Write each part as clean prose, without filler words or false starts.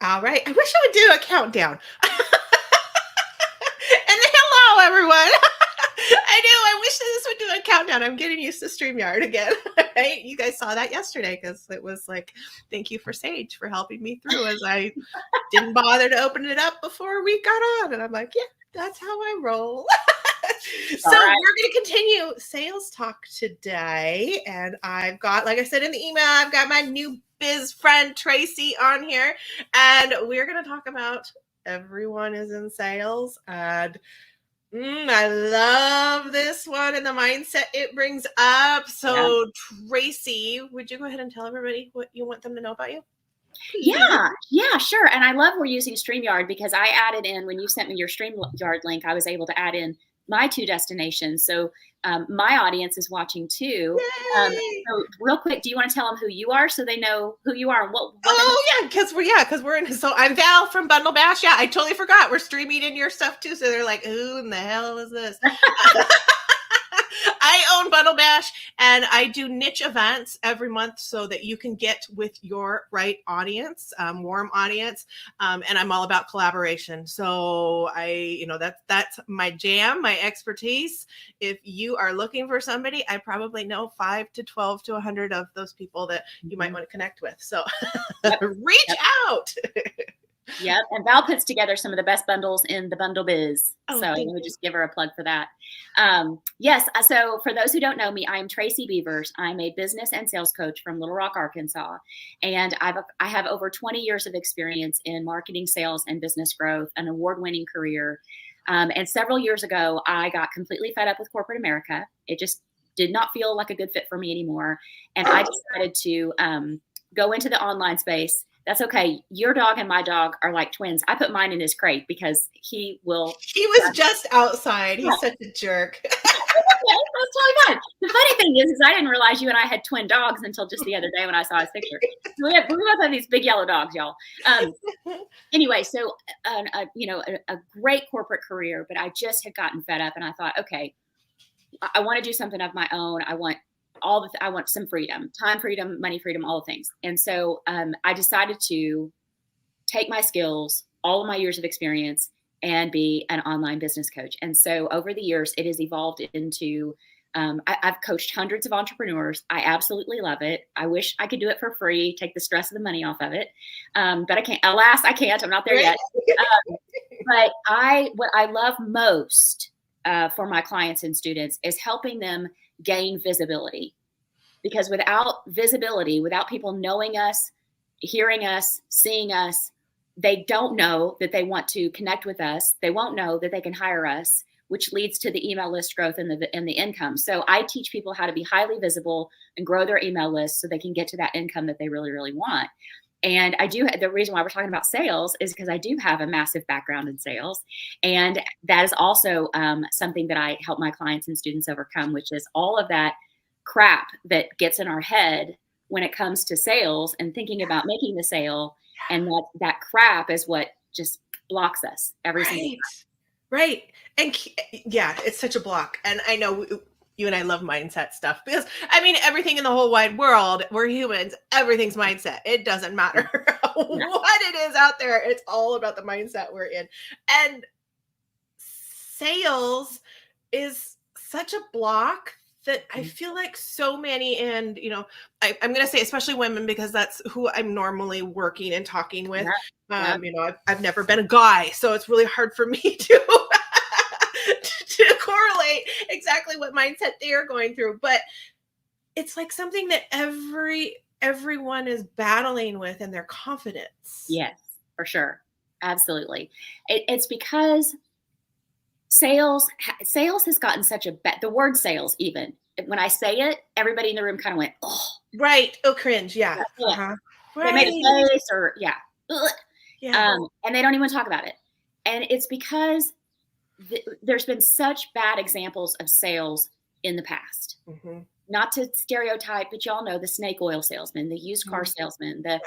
All right. I wish I would do a countdown. And hello, everyone. I know. I wish this would do a countdown. I'm getting used to StreamYard again. Right? You guys saw that yesterday because it was like, thank you for Sage for helping me through as I didn't bother to open it up before we got on. And I'm like, yeah, that's how I roll. So we're going to continue sales talk today. And I've got, like I said in the email, I've got my new biz friend Tracy on here. And we're going to talk about everyone is in sales. And I love this one and the mindset it brings up. So Tracy, would you go ahead and tell everybody what you want them to know about you? Yeah, sure. And I love we're using StreamYard because I added in, when you sent me your StreamYard link, I was able to add in my 2 destinations. So my audience is watching too. So real quick, do you want to tell them who you are so they know who you are and what because we're in. So I'm Val from Bundle Bash. Yeah, I totally forgot we're streaming in your stuff too. So they're like, who in the hell is this? I own Bundle Bash and I do niche events every month so that you can get with your right audience, warm audience. And I'm all about collaboration. So that's my jam, my expertise. If you are looking for somebody, I probably know 5 to 12 to 100 of those people that you might want to connect with. So reach out. Yep. And Val puts together some of the best bundles in the bundle biz. So let me just give her a plug for that. Yes. So for those who don't know me, I'm Tracy Beavers. I'm a business and sales coach from Little Rock, Arkansas. And I have over 20 years of experience in marketing, sales, and business growth, an award-winning career. And several years ago, I got completely fed up with corporate America. It just did not feel like a good fit for me anymore. And I decided to go into the online space. That's okay. Your dog and my dog are like twins. I put mine in his crate because he was just outside. He's such a jerk. That's totally fine. The funny thing is I didn't realize you and I had twin dogs until just the other day when I saw his picture. We both have these big yellow dogs, y'all. Anyway, so a great corporate career, but I just had gotten fed up, and I thought, okay, I want to do something of my own. I want I want some freedom, time freedom, money freedom, all the things. And so I decided to take my skills, all of my years of experience, and be an online business coach. And so over the years, it has evolved into, I've coached hundreds of entrepreneurs. I absolutely love it. I wish I could do it for free, take the stress of the money off of it. But I can't, alas, I can't, I'm not there yet. But what I love most for my clients and students is helping them gain visibility, because without visibility, without people knowing us, hearing us, seeing us, they don't know that they want to connect with us. They won't know that they can hire us, which leads to the email list growth and the income. So I teach people how to be highly visible and grow their email list so they can get to that income that they really, really want. And the reason why we're talking about sales is because I do have a massive background in sales. And that is also something that I help my clients and students overcome, which is all of that crap that gets in our head when it comes to sales and thinking about making the sale. And that crap is what just blocks us every single time. Right. And yeah, it's such a block. And I know you and I love mindset stuff because everything in the whole wide world, we're humans, everything's mindset. It doesn't matter what it is out there. It's all about the mindset we're in. And sales is such a block that I feel like so many, and I'm going to say especially women because that's who I'm normally working and talking with. I've never been a guy, so it's really hard for me to correlate exactly what mindset they are going through. But it's like something that everyone is battling with in their confidence. Yes, for sure. Absolutely. It's because sales has gotten such the word sales, even when I say it, everybody in the room kind of went, oh. Right. Oh, cringe. Yeah. Uh-huh. Right. They made a face or and they don't even talk about it. And it's because there's been such bad examples of sales in the past. Mm-hmm. Not to stereotype, but y'all know the snake oil salesman, the used car salesman, the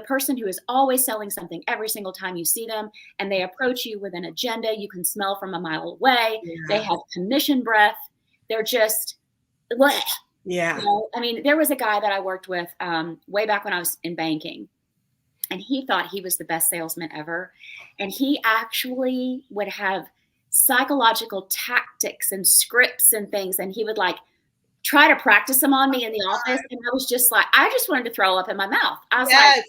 person who is always selling something every single time you see them, and they approach you with an agenda you can smell from a mile away. Yeah. They have commission breath. They're just, bleh. Yeah. There was a guy that I worked with way back when I was in banking. and he thought he was the best salesman ever. And he actually would have psychological tactics and scripts and things. And he would like try to practice them on me in the office. And I was just like, I just wanted to throw up in my mouth. I was like,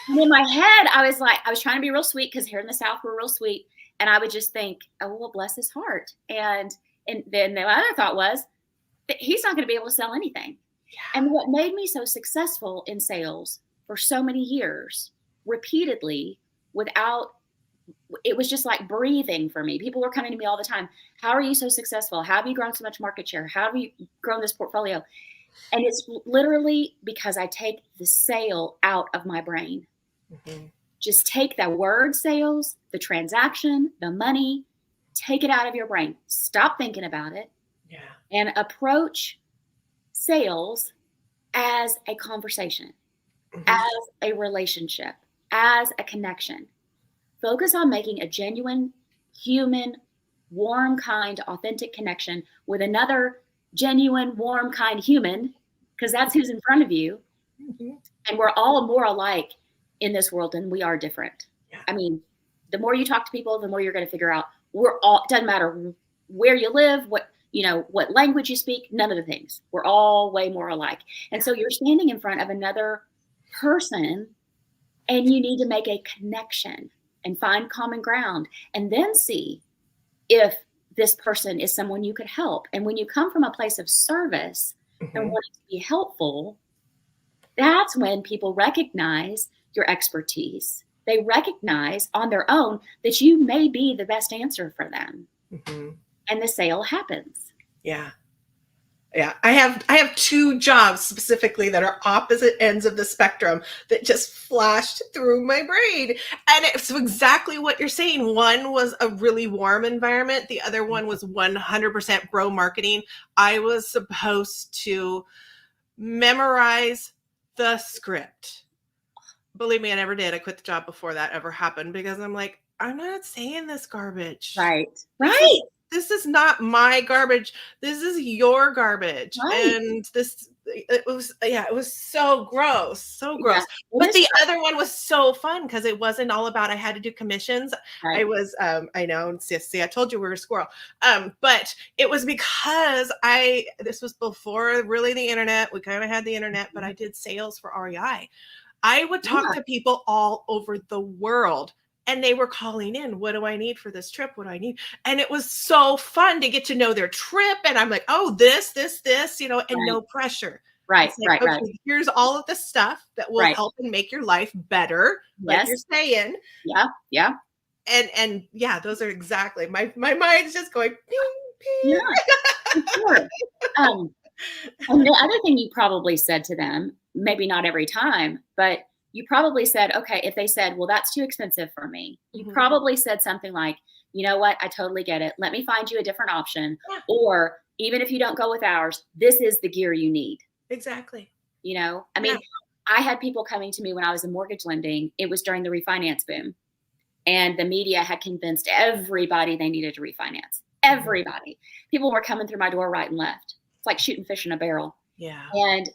and in my head, I was like, I was trying to be real sweet because here in the South, we're real sweet. And I would just think, oh, well, bless his heart. And then the other thought was that he's not going to be able to sell anything. Yeah. And what made me so successful in sales for so many years, repeatedly, it was just like breathing for me. People were coming to me all the time. How are you so successful? How have you grown so much market share? How have you grown this portfolio? And it's literally because I take the sale out of my brain. Mm-hmm. Just take the word sales, the transaction, the money, take it out of your brain. Stop thinking about it. Yeah. And approach sales as a conversation, mm-hmm. as a relationship, as a connection. Focus on making a genuine, human, warm, kind, authentic connection with another genuine, warm, kind human, because that's who's in front of you. Mm-hmm. And we're all more alike in this world than we are different. Yeah. I mean, the more you talk to people, the more you're going to figure out it doesn't matter where you live, what language you speak, none of the things. We're all way more alike. And so you're standing in front of another person and you need to make a connection and find common ground and then see if this person is someone you could help. And when you come from a place of service mm-hmm. and wanting to be helpful, that's when people recognize your expertise. They recognize on their own that you may be the best answer for them. Mm-hmm. And the sale happens. Yeah. Yeah. I have two jobs specifically that are opposite ends of the spectrum that just flashed through my brain. And it's exactly what you're saying. One was a really warm environment. The other one was 100% bro marketing. I was supposed to memorize the script. Believe me, I never did. I quit the job before that ever happened because I'm like, I'm not saying this garbage. Right. This is not my garbage. This is your garbage. Right. And it was so gross. So gross. Yeah, but the other one was so fun because it wasn't all about I had to do commissions. Right. I was, I know, see, I told you we were a squirrel. But it was because this was before really the internet. We kind of had the internet, but I did sales for REI. I would talk to people all over the world. And they were calling in, what do I need for this trip? What do I need? And it was so fun to get to know their trip. And I'm like, oh, this, and right. no pressure. Right, like, right. Here's all of the stuff that will help and make your life better, like you're saying. Yeah. And yeah, those are exactly, my mind's just going, ping, ping. Yeah, sure. And the other thing you probably said to them, maybe not every time, but you probably said, okay, if they said, well, that's too expensive for me, you mm-hmm. probably said something like, you know what? I totally get it. Let me find you a different option. Yeah. Or even if you don't go with ours, this is the gear you need. Exactly. I mean, I had people coming to me when I was in mortgage lending. It was during the refinance boom. And the media had convinced everybody they needed to refinance. Everybody. Mm-hmm. People were coming through my door right and left. It's like shooting fish in a barrel. Yeah. And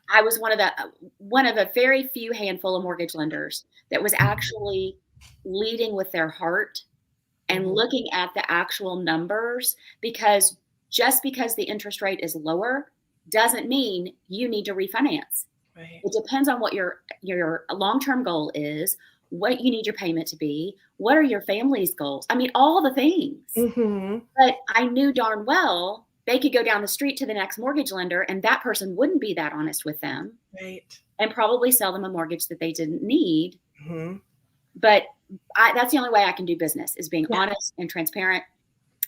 I was one of a very few handful of mortgage lenders that was actually leading with their heart and mm-hmm. looking at the actual numbers, because just because the interest rate is lower doesn't mean you need to refinance. Right. It depends on what your long-term goal is, what you need your payment to be, what are your family's goals. I mean, all the things. Mm-hmm. But I knew darn well they could go down the street to the next mortgage lender and that person wouldn't be that honest with them. Right. And probably sell them a mortgage that they didn't need. Mm-hmm. But that's the only way I can do business, is being honest and transparent.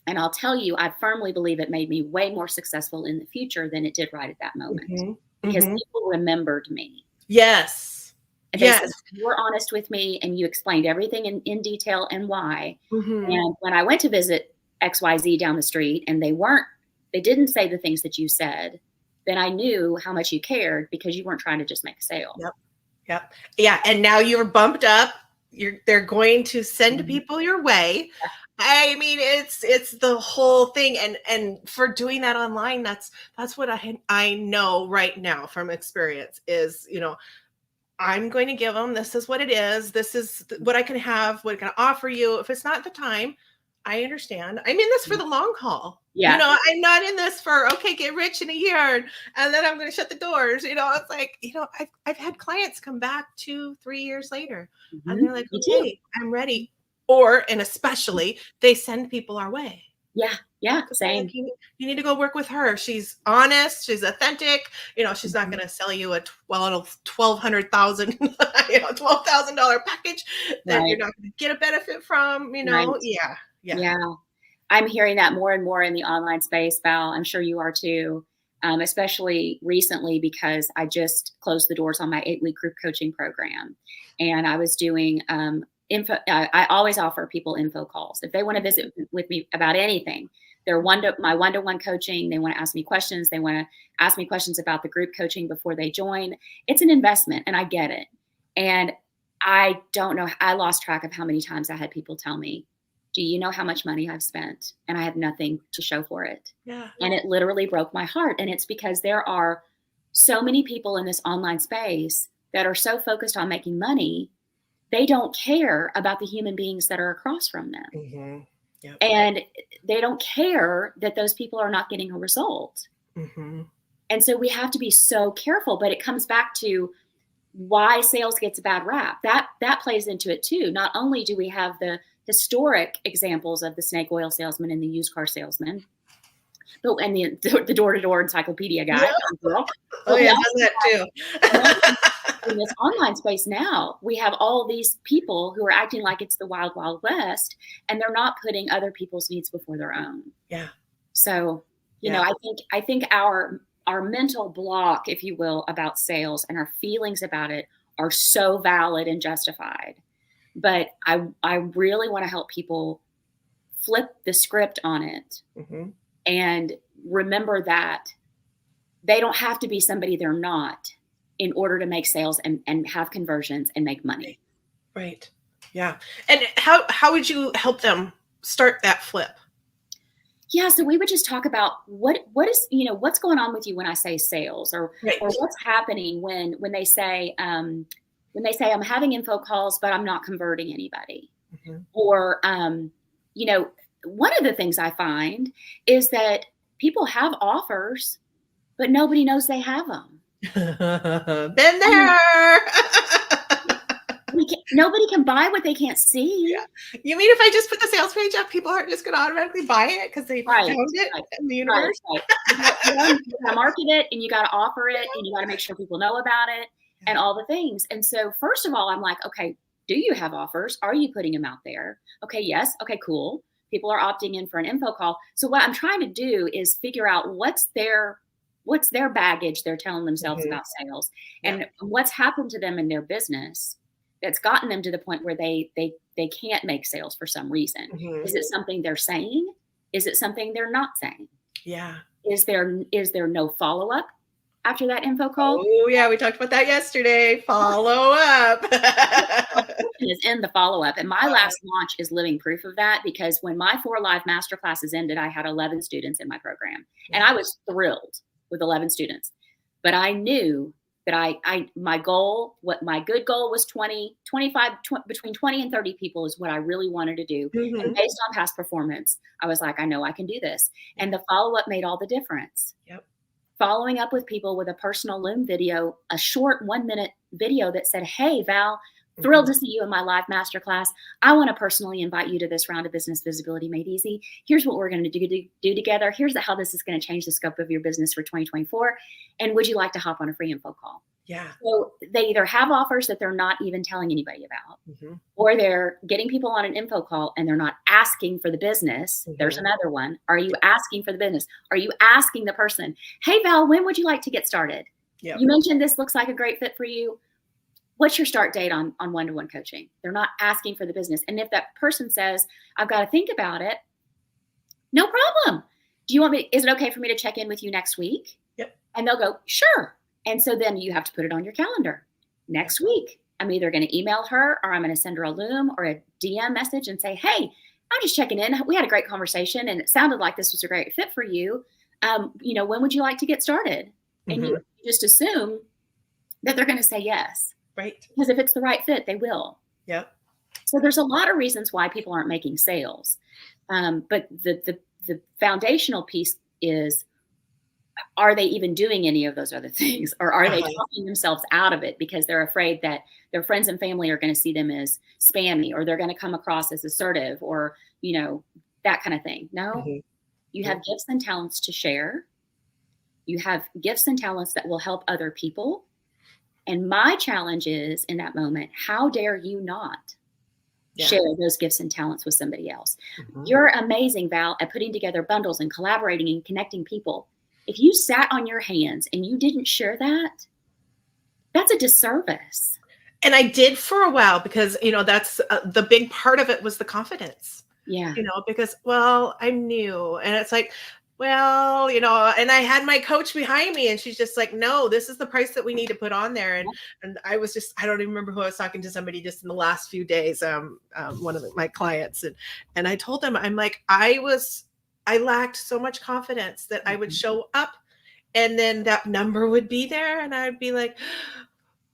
And I'll tell you, I firmly believe it made me way more successful in the future than it did right at that moment. Mm-hmm. Because mm-hmm. people remembered me. Yes. And they said, you were honest with me and you explained everything in detail and why. Mm-hmm. And when I went to visit XYZ down the street and they didn't say the things that you said, then I knew how much you cared, because you weren't trying to just make a sale. Yep. Yeah. And now you're bumped up. They're going to send mm-hmm. people your way. Yeah. I mean, it's the whole thing. And for doing that online, that's what I know right now from experience is, I'm going to give them, this is what it is. This is what I can have, what I can offer you. If it's not the time, I understand. I'm in this for the long haul. Yeah. I'm not in this for, okay, get rich in a year and then I'm going to shut the doors. It's like, I've had clients come back 2-3 years later and they're like, okay, I'm ready. And especially they send people our way. Yeah, same. Like, you need to go work with her. She's honest. She's authentic. She's not going to sell you a $12,000 package that you're not going to get a benefit from. Yeah. I'm hearing that more and more in the online space, Val. I'm sure you are too, especially recently because I just closed the doors on my 8-week group coaching program, and I was doing info. I always offer people info calls if they want to visit with me about anything. They're my one-to-one coaching. They want to ask me questions. They want to ask me questions about the group coaching before they join. It's an investment, and I get it. And I don't know. I lost track of how many times I had people tell me, do you know how much money I've spent? And I have nothing to show for it. Yeah. And it literally broke my heart. And it's because there are so many people in this online space that are so focused on making money, they don't care about the human beings that are across from them. Mm-hmm. Yep. And they don't care that those people are not getting a result. Mm-hmm. And so we have to be so careful, but it comes back to why sales gets a bad rap. That plays into it too. Not only do we have the historic examples of the snake oil salesman and the used car salesman, and the door-to-door encyclopedia guy. Yeah. Girl. Oh yeah, that too. In this online space now, we have all these people who are acting like it's the wild, wild west, and they're not putting other people's needs before their own. Yeah. So, I think our mental block, if you will, about sales and our feelings about it are so valid and justified. But I really want to help people flip the script on it and remember that they don't have to be somebody they're not in order to make sales and have conversions and make money. Right. Yeah. And how would you help them start that flip? Yeah. So we would just talk about what is, what's going on with you when I say sales or what's happening when they say, I'm having info calls, but I'm not converting anybody. Or, one of the things I find is that people have offers, but nobody knows they have them. Been there. Nobody can buy what they can't see. Yeah. You mean if I just put the sales page up, people aren't just going to automatically buy it because they found it in the universe? Right. You got to market it, and you got to offer it, and you got to make sure people know about it, and all the things. And so, first of all, I'm like, okay, do you have offers? Are you putting them out there? Okay, yes. Okay, cool. People are opting in for an info call. So what I'm trying to do is figure out what's their baggage they're telling themselves about sales, and what's happened to them in their business that's gotten them to the point where they can't make sales for some reason. Is it something they're saying? Is it something they're not saying? Yeah. Is there no follow-up after that info call? Oh yeah, we talked about that yesterday. Follow up. Is in the follow-up. And my last launch is living proof of that, because when my 4 live masterclasses ended, I had 11 students in my program. And I was thrilled with 11 students. But I knew that my good goal was 25, between 20 and 30 people is what I really wanted to do. And based on past performance, I was like, I know I can do this. And the follow-up made all the difference. Yep. Following up with people with a personal Loom video, a short 1-minute video that said, hey, Val, thrilled to see you in my live masterclass. I want to personally invite you to this round of Business Visibility Made Easy. Here's what we're going to do together. Here's how this is going to change the scope of your business for 2024. And would you like to hop on a free info call? Yeah. So they either have offers that they're not even telling anybody about, or they're getting people on an info call and they're not asking for the business. There's another one. Are you asking for the business? Are you asking the person, hey, Val, when would you like to get started? You mentioned this looks like a great fit for you. What's your start date on one-to-one coaching? They're not asking for the business. And if that person says, I've got to think about it, no problem. Do you want me, is it okay for me to check in with you next week? Yep. And they'll go, sure. And so then you have to put it on your calendar. Next week, I'm either going to email her or I'm going to send her a Loom or a DM message and say, hey, I'm just checking in. We had a great conversation and it sounded like this was a great fit for you. When would you like to get started? And you just assume that they're going to say yes. Right. Because if it's the right fit, they will. Yep. So there's a lot of reasons why people aren't making sales. But the foundational piece is, are they even doing any of those other things? Or are they talking themselves out of it because they're afraid that their friends and family are going to see them as spammy, or they're going to come across as assertive, or, that kind of thing? No, you have gifts and talents to share. You have gifts and talents that will help other people. And my challenge is, in that moment, how dare you not share those gifts and talents with somebody else? You're amazing, Val, at putting together bundles and collaborating and connecting people. If you sat on your hands and you didn't share that, that's a disservice. And I did for a while because, that's the big part of it was the confidence. Yeah. Because, well, I'm new. And it's like, well, and I had my coach behind me and she's just like, no, this is the price that we need to put on there. And I was I don't even remember who I was talking to, somebody just in the last few days, one of my clients. And I told them, I'm like, I lacked so much confidence that I would show up and then that number would be there. And I'd be like,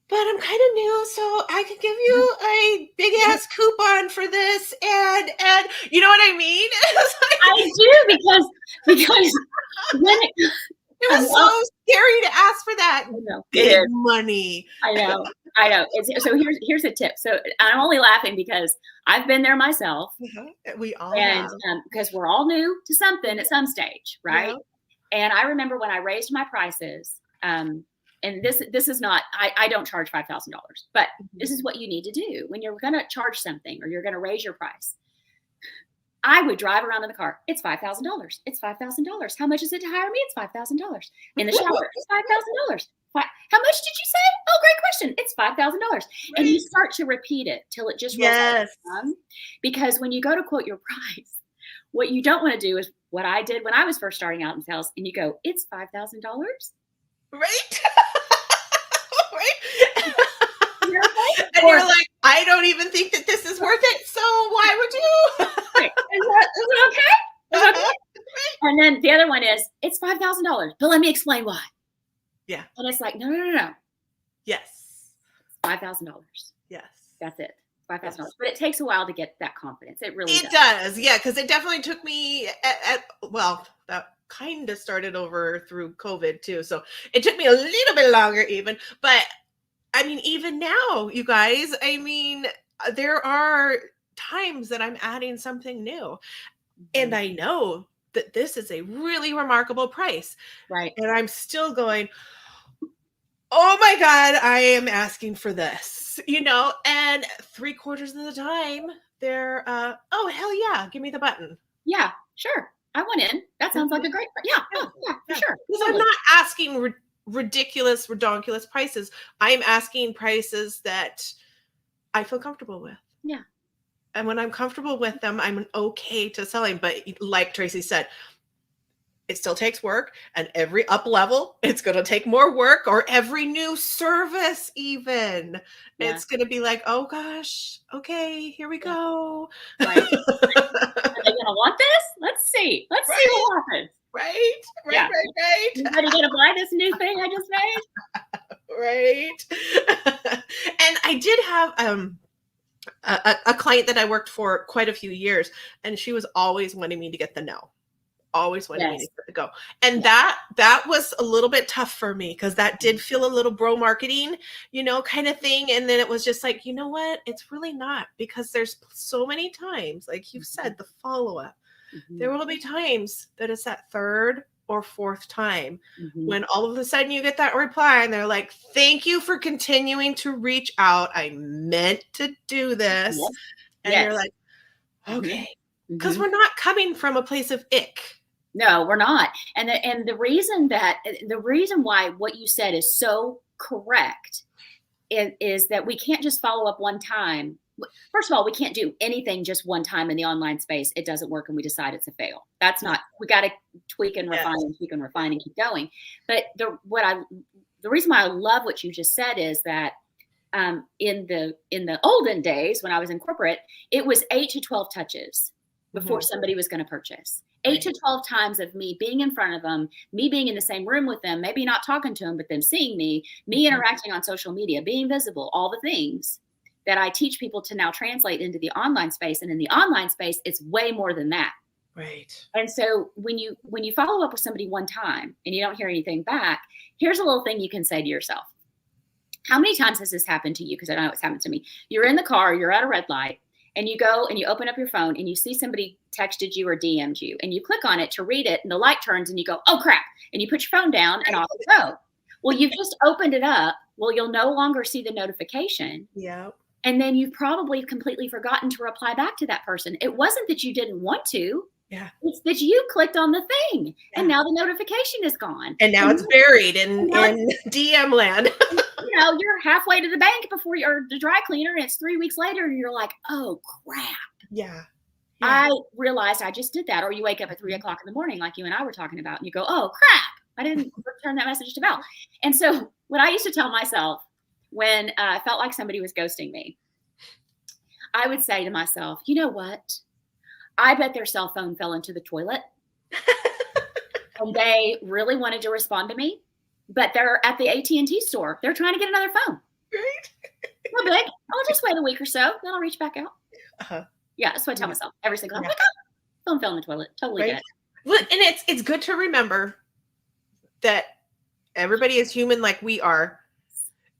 but I'm kind of new, so I could give you a big ass coupon for this, and you know what I mean? I do, because when it was so scary to ask for that big money. I know. So here's a tip. So I'm only laughing because I've been there myself. We all have. Because we're all new to something at some stage, right? Yeah. And I remember when I raised my prices. And this is not, I don't charge $5,000, but this is what you need to do when you're going to charge something or you're going to raise your price. I would drive around in the car. It's $5,000. It's $5,000. How much is it to hire me? It's $5,000. In the shower, it's $5,000. How much did you say? Oh, great question. It's $5,000. Right. And you start to repeat it till it just rolls off the tongue. Because when you go to quote your price, what you don't want to do is what I did when I was first starting out in sales, and you go, it's $5,000. Right? Right? And you're like, I don't even think that this is worth it, so why would you? Right. Is it okay? Is it okay? And then the other one is, it's $5,000, but let me explain why. Yeah. And it's like, no. Yes. $5,000. Yes. That's it. $5,000. Yes. But it takes a while to get that confidence. It really does. It does. Yeah. Because it definitely took me that kind of started over through COVID too. So it took me a little bit longer even, but I mean, even now, you guys, there are times that I'm adding something new and I know that this is a really remarkable price. Right. And I'm still going, oh my God, I am asking for this, and 3/4 of the time they're, oh, hell yeah, give me the button. Yeah, sure. I went in. That sounds like a great, yeah, for sure. Because I'm not asking ridiculous, redonkulous prices. I'm asking prices that I feel comfortable with. Yeah. And when I'm comfortable with them, I'm okay to selling. But like Tracy said, it still takes work, and every up level, it's going to take more work, or every new service even. Yeah. It's going to be like, oh gosh, okay, here we go. Right. Are they going to want this? Let's see what happens. Right. Everybody going to buy this new thing I just made? Right. And I did have a client that I worked for quite a few years, and she was always wanting me to get the no. Always wanted me to get the go. And that was a little bit tough for me, because that did feel a little bro marketing, kind of thing. And then it was just like, you know what? It's really not, because there's so many times, like you've said, the follow-up. There will be times that it's that third or fourth time when all of a sudden you get that reply and they're like, thank you for continuing to reach out. I meant to do this. Yes. And you're like, okay. Because we're not coming from a place of ick. No, we're not. And the reason why what you said is so correct is that we can't just follow up one time. First of all, we can't do anything just one time in the online space. It doesn't work and we decide it's a fail. That's not, we got to tweak and refine and tweak and refine and keep going. But the reason why I love what you just said is that in the olden days when I was in corporate, it was 8 to 12 touches before somebody was going to purchase. 8 to 12 times of me being in front of them, me being in the same room with them, maybe not talking to them, but them seeing me interacting on social media, being visible, all the things that I teach people to now translate into the online space. And in the online space, it's way more than that. Right. And so when you follow up with somebody one time and you don't hear anything back, here's a little thing you can say to yourself. How many times has this happened to you? Because I know it's happened to me. You're in the car, you're at a red light, and you go and you open up your phone and you see somebody texted you or DM'd you, and you click on it to read it, and the light turns and you go, oh crap, and you put your phone down and off you go. Well, you've just opened it up. Well, you'll no longer see the notification. Yeah. And then you've probably completely forgotten to reply back to that person. It wasn't that you didn't want to. Yeah. It's that you clicked on the thing, and now the notification is gone. And now it's buried in DM land. You know, you're halfway to the bank before you're the dry cleaner, and it's 3 weeks later, and you're like, oh crap. Yeah. I realized I just did that. Or you wake up at 3 o'clock in the morning, like you and I were talking about, and you go, oh crap, I didn't return that message to Val. And so what I used to tell myself when I felt like somebody was ghosting me, I would say to myself, you know what? I bet their cell phone fell into the toilet and they really wanted to respond to me, but they're at the AT&T store. They're trying to get another phone. Right. No big. I'll just wait a week or so. Then I'll reach back out. Yeah, that's what I tell myself every single time. Phone fell in the toilet. Totally get it. Well, and it's good to remember that everybody is human like we are,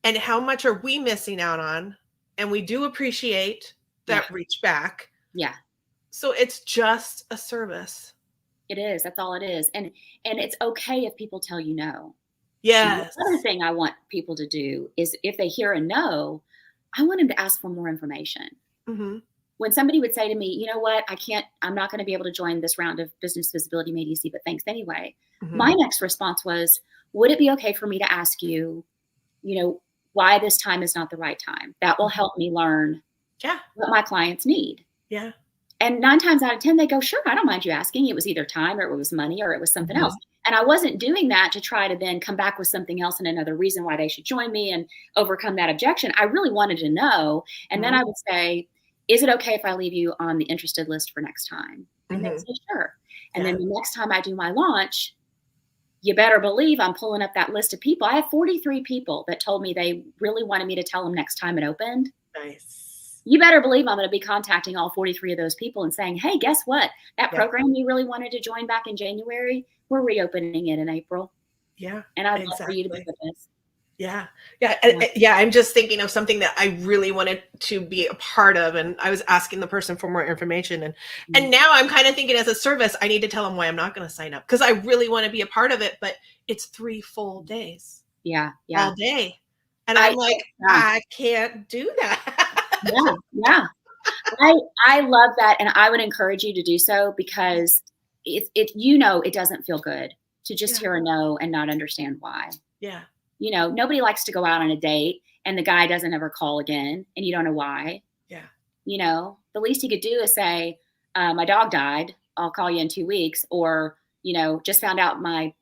and how much are we missing out on? And we do appreciate that reach back. Yeah. So it's just a service. It is. That's all it is. And it's okay if people tell you no. Yes. The other thing I want people to do is if they hear a no, I want them to ask for more information. Mm-hmm. When somebody would say to me, you know what, I'm not going to be able to join this round of Business Visibility Made Easy, but thanks anyway. Mm-hmm. My next response was, would it be okay for me to ask you, why this time is not the right time? That will help me learn what my clients need. Yeah. And 9 times out of 10, they go, sure, I don't mind you asking. It was either time or it was money or it was something else. And I wasn't doing that to try to then come back with something else and another reason why they should join me and overcome that objection. I really wanted to know. And then I would say, is it okay if I leave you on the interested list for next time? And they'd say, sure. And then the next time I do my launch, you better believe I'm pulling up that list of people. I have 43 people that told me they really wanted me to tell them next time it opened. Nice. You better believe I'm going to be contacting all 43 of those people and saying, hey, guess what? That program you really wanted to join back in January, we're reopening it in April. Yeah. And I'd love for you to be with us. Yeah. Yeah. I'm just thinking of something that I really wanted to be a part of. And I was asking the person for more information. And now I'm kind of thinking as a service, I need to tell them why I'm not going to sign up because I really want to be a part of it. But it's 3 full days. Yeah. All day. And I'm like, I can't do that. Yeah. I love that. And I would encourage you to do so because it doesn't feel good to just hear a no and not understand why. Yeah. Nobody likes to go out on a date and the guy doesn't ever call again and you don't know why. Yeah. The least he could do is say, my dog died. I'll call you in 2 weeks. Or, just found out my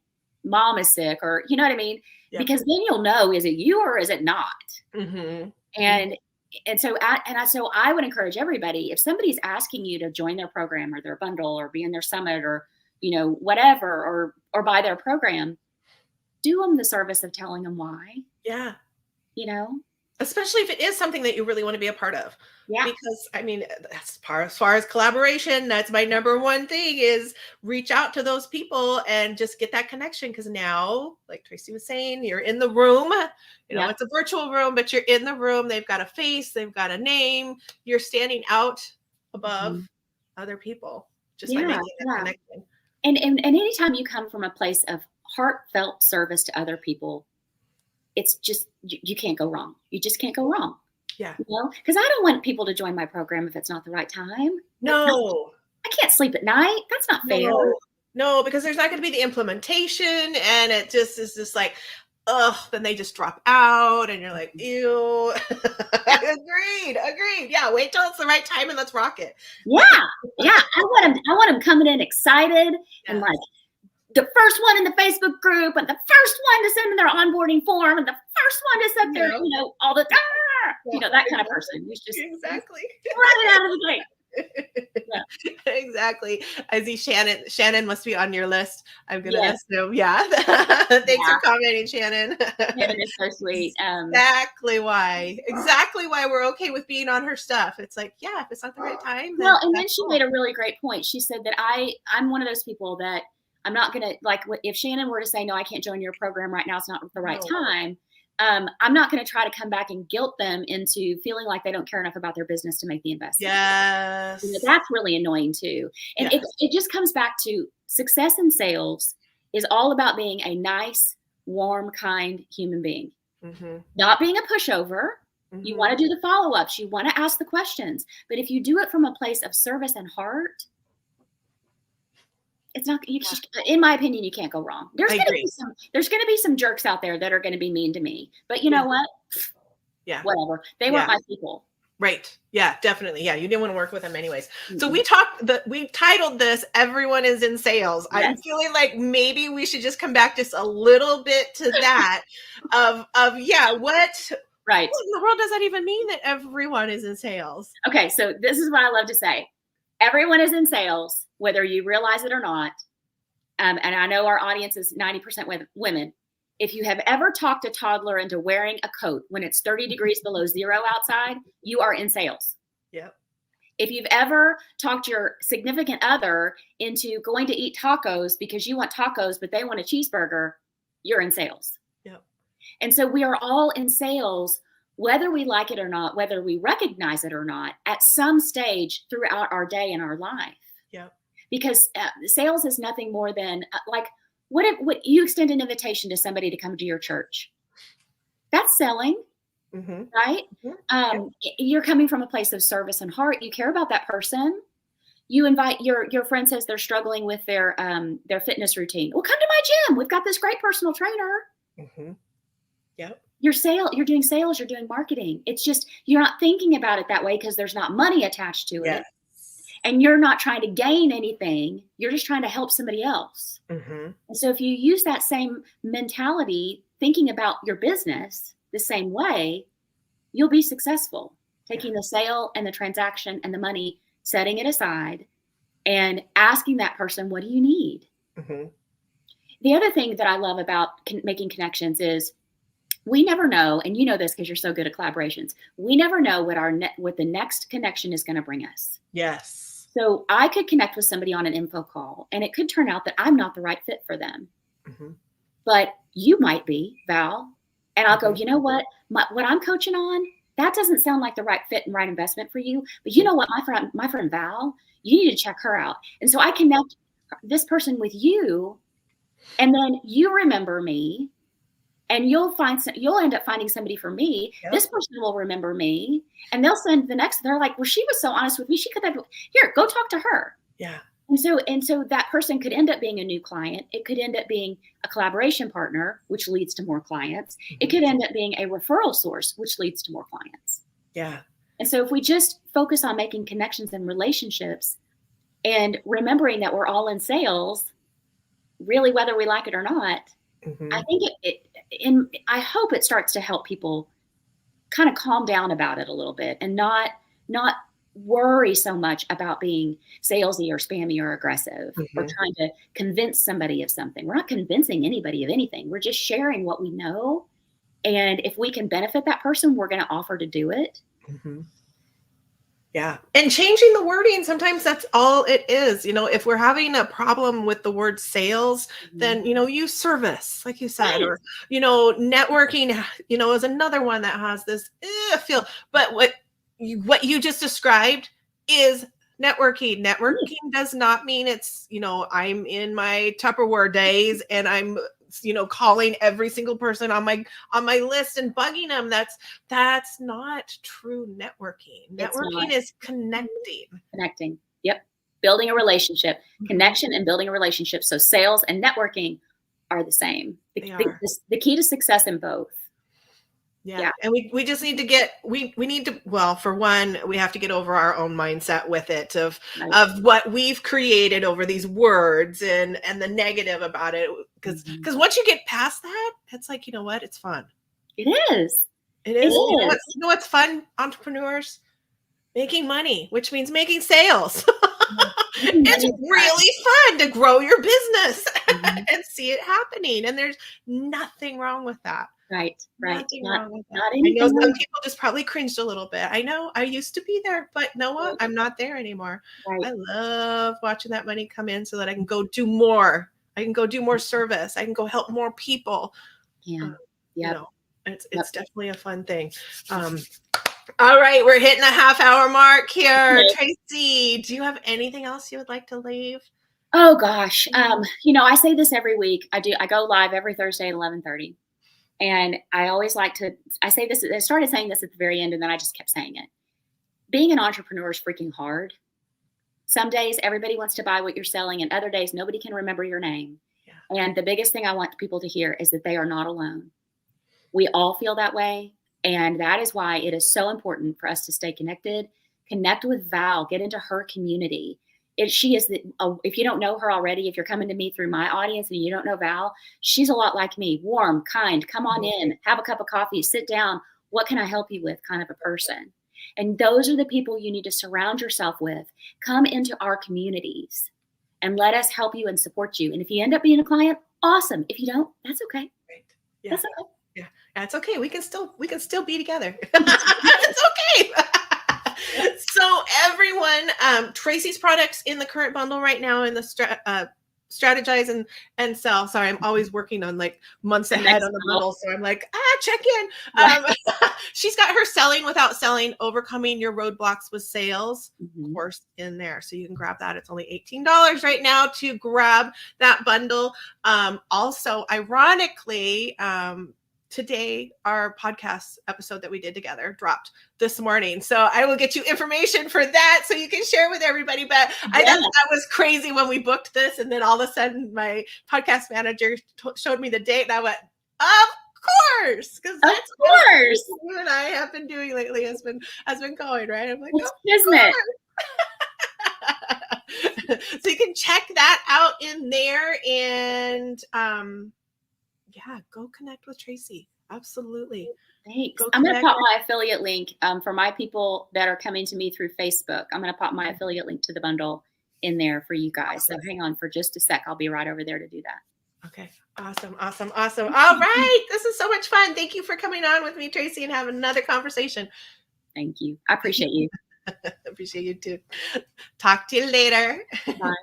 mom is sick or, you know what I mean? Yeah. Because then you'll know, is it you or is it not? Mm-hmm. And so I would encourage everybody, if somebody's asking you to join their program or their bundle or be in their summit or, whatever, or buy their program, do them the service of telling them why. Yeah. Especially if it is something that you really want to be a part of. Yeah. Because as far as collaboration, that's my number one thing is reach out to those people and just get that connection. Because now, like Tracy was saying, you're in the room, it's a virtual room, but you're in the room. They've got a face, they've got a name. You're standing out above other people just by making that connection. And anytime you come from a place of heartfelt service to other people, it's just, you can't go wrong. You just can't go wrong. Yeah. Because I don't want people to join my program if it's not the right time. No. I can't sleep at night. That's not fair. No, because there's not going to be the implementation and it just is just like, then they just drop out and you're like, ew. Agreed. Yeah. Wait till it's the right time and let's rock it. Yeah. I want them coming in excited and like, the first one in the Facebook group and the first one to send in their onboarding form and the first one to sit there, all the that kind of person. Who's just exactly running out of the gate. Yeah. Exactly. I see Shannon. Shannon must be on your list. I'm gonna Yes. assume. Yeah. Thanks for Yeah. commenting, Shannon. Shannon is so sweet. Exactly why. Exactly why we're okay with being on her stuff. It's like, yeah, if it's not the right time, then Well, and then that's she cool. made a really great point. She said that I'm one of those people that I'm not gonna like if Shannon were to say no, I can't join your program right now. It's not the right No. time. I'm not going to try to come back and guilt them into feeling like they don't care enough about their business to make the investment. Yes. That's really annoying too. And Yes. it just comes back to success in sales is all about being a nice, warm, kind human being, not being a pushover. You want to do the follow-ups. You want to ask the questions. But if you do it from a place of service and heart, it's not, in my opinion, you can't go wrong. There's going to be some jerks out there that are going to be mean to me, but you know what? Yeah. Whatever. They weren't my people. Right. Yeah, definitely. Yeah. You didn't want to work with them anyways. So we titled this, Everyone is in Sales. Yes. I'm feeling like maybe we should just come back just a little bit to that of what in the world does that even mean that everyone is in sales? Okay. So this is what I love to say. Everyone is in sales, whether you realize it or not. And I know our audience is 90% women. If you have ever talked a toddler into wearing a coat when it's 30 degrees below zero outside, you are in sales. Yep. If you've ever talked your significant other into going to eat tacos because you want tacos, but they want a cheeseburger, you're in sales. Yep. And so we are all in sales, whether we like it or not, whether we recognize it or not, at some stage throughout our day and our life. Yep. Because sales is nothing more than like, what you extend an invitation to somebody to come to your church. That's selling, right? You're coming from a place of service and heart. You care about that person. You invite your friend says they're struggling with their fitness routine. Well, come to my gym. We've got this great personal trainer. Yep. You're doing sales, you're doing marketing. It's just, you're not thinking about it that way because there's not money attached to it. And you're not trying to gain anything. You're just trying to help somebody else. And so if you use that same mentality, thinking about your business the same way, you'll be successful. Taking the sale and the transaction and the money, setting it aside and asking that person, what do you need? The other thing that I love about making connections is we never know, and you know this because you're so good at collaborations, we never know what the next connection is going to bring us. Yes. So I could connect with somebody on an info call, and it could turn out that I'm not the right fit for them. But you might be, Val. And I'll go, you know what? What I'm coaching on, that doesn't sound like the right fit and right investment for you. But you know what, my friend Val, you need to check her out. And so I connect this person with you, and then you remember me. And you'll end up finding somebody for me. Yep. This person will remember me, and they'll send the next. They're like, well, she was so honest with me. She could have, here, go talk to her. Yeah. And so that person could end up being a new client. It could end up being a collaboration partner, which leads to more clients. It could end up being a referral source, which leads to more clients. Yeah. And so if we just focus on making connections and relationships and remembering that we're all in sales, really, whether we like it or not, I think I hope it starts to help people kind of calm down about it a little bit and not worry so much about being salesy or spammy or aggressive or trying to convince somebody of something. We're not convincing anybody of anything. We're just sharing what we know. And if we can benefit that person, we're going to offer to do it. Yeah. And changing the wording, sometimes that's all it is. If we're having a problem with the word sales, then, use service, like you said, or, networking, is another one that has this feel. But what you just described is networking. Networking does not mean it's, I'm in my Tupperware days and I'm calling every single person on my list and bugging them. That's not true networking. Networking is connecting. Yep. Building a relationship, connection and building a relationship. So sales and networking are the same. The key to success in both. Yeah. And we just need to well, for one, we have to get over our own mindset with it of what we've created over these words and the negative about it. Because once you get past that, it's like, you know what? It's fun. It is. It is. You know what's fun, entrepreneurs? making money, which means making sales. Making It's money is really fun to grow your business Mhm. and see it happening. And there's nothing wrong with that. Right. Nothing Not wrong with that. not I know anything some wrong. people just probably cringed a little bit. I know I used to be there, but know what? I'm not there anymore. Right. I love watching that money come in so that I can go do more. I can go do more service. I can go help more people. Yeah. Uh, you Yep. know, Yep. it's definitely a fun thing. All right, we're hitting a half-hour mark here. Okay. Tracy, do you have anything else you would like to leave? Oh gosh. I say this every week. I go live every Thursday at 11:30. And I always like to I say this I started saying this at the very end and then I just kept saying it. Being an entrepreneur is freaking hard. Some days everybody wants to buy what you're selling and other days nobody can remember your name. Yeah. And the biggest thing I want people to hear is that they are not alone. We all feel that way. And that is why it is so important for us to stay connected, connect with Val, get into her community. She is if you don't know her already, if you're coming to me through my audience and you don't know Val, she's a lot like me, warm, kind, come on in, have a cup of coffee, sit down. What can I help you with? Kind of a person. And those are the people you need to surround yourself with. Come into our communities and let us help you and support you. And if you end up being a client, awesome. If you don't, that's okay. Right. Yeah. That's okay. Yeah. That's okay. We can still be together. It's okay. So everyone, Tracy's products in the current bundle right now in the strategize and sell. Sorry, I'm always working on like months The ahead next on the level. bundle. So I'm like, check in. Right. She's got her selling without selling, overcoming your roadblocks with sales Mhm. course in there. So you can grab that. It's only $18 right now to grab that bundle. Also, ironically, today our podcast episode that we did together dropped this morning, so I will get you information for that so you can share with everybody. But I Yeah. thought that was crazy when we booked this, and then all of a sudden my podcast manager showed me the date, and I went, of course, because Of that's course. what you and I have been doing lately, has been going right. I'm like, It's of kismet. course. So you can check that out in there, and yeah, go connect with Tracy. Absolutely. Thanks. Go I'm going to connect. pop my affiliate link for my people that are coming to me through Facebook. I'm going to pop my affiliate link to the bundle in there for you guys. So hang on for just a sec. I'll be right over there to do that. Okay. Awesome. All right. This is so much fun. Thank you for coming on with me, Tracy, and having another conversation. Thank you. I appreciate you. Appreciate you too. Talk to you later. Bye.